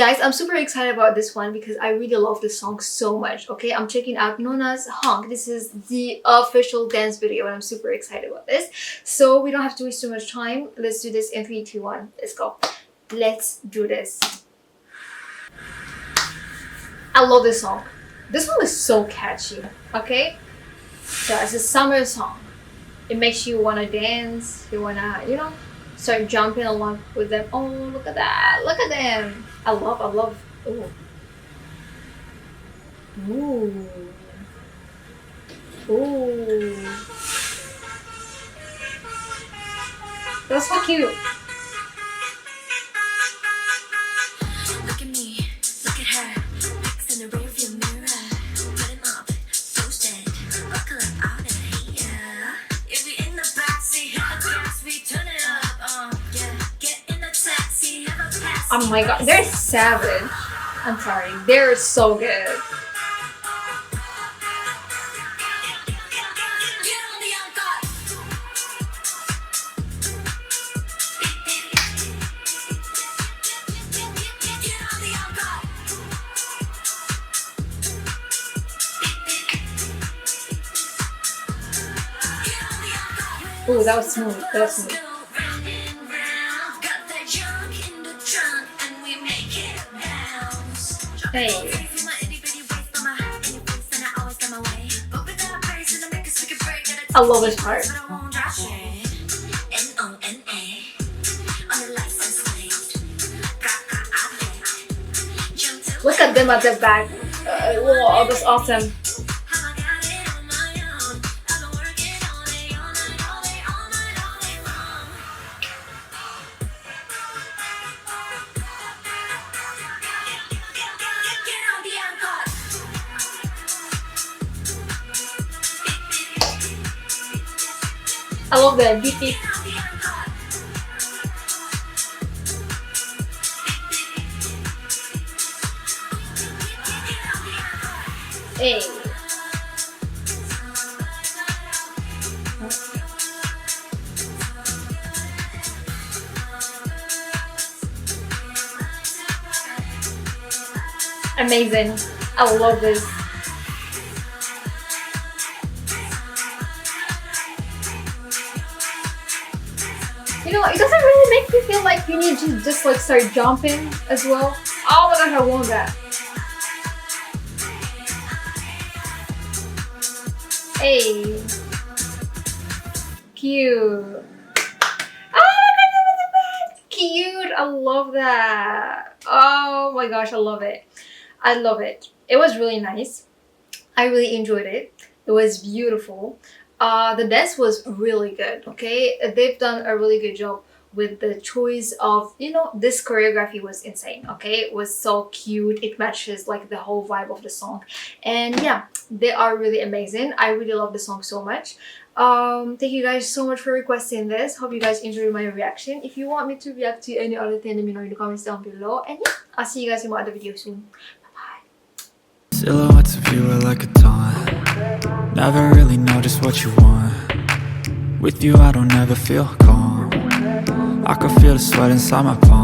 guys, I'm super excited about this one because I really love this song so much. Okay, I'm checking out Nona's HONK. This is the official dance video and I'm super excited about this. So we don't have to waste too much time. Let's do this in 3, 2, 1. Let's go. Let's do this. I love this song. This one is so catchy. Okay, so it's a summer song. It makes you wanna dance. You wanna, start jumping along with them. Oh, look at that! Look at them! I love. Ooh. Ooh. Ooh. That's so cute. Look at me, look at her. Pics in the rearview mirror. Put him up, toasted. Buckle up out of here. If we in the backseat, have a gas, we turn it up. Yeah, get in the taxi, have a pass. Oh my god, they're savage. I'm sorry, they're so good. Oh, that was smooth. That was smooth. Hey. I love this part. Look at them at the back. Whoa, that's awesome. I love the beep beep. Hey. Amazing. I love this. It doesn't really make me feel like you need to just like start jumping as well. Oh my gosh, I want that. Hey. Cute. Oh my god, cute. I love that. Oh my gosh, I love it. I love it. It was really nice. I really enjoyed it. It was beautiful. The dance was really good. Okay, they've done a really good job with the choice of, this choreography was insane. Okay, it was so cute. It matches like the whole vibe of the song, and yeah, they are really amazing. I really love the song so much. Thank you guys so much for requesting this. Hope you guys enjoyed my reaction. If you want me to react to any other thing, let me know in the comments down below, and yeah, I'll see you guys in my other video soon. Silhouettes of you are like a taunt. Never really know just what you want. With you I don't ever feel calm. I can feel the sweat inside my palm.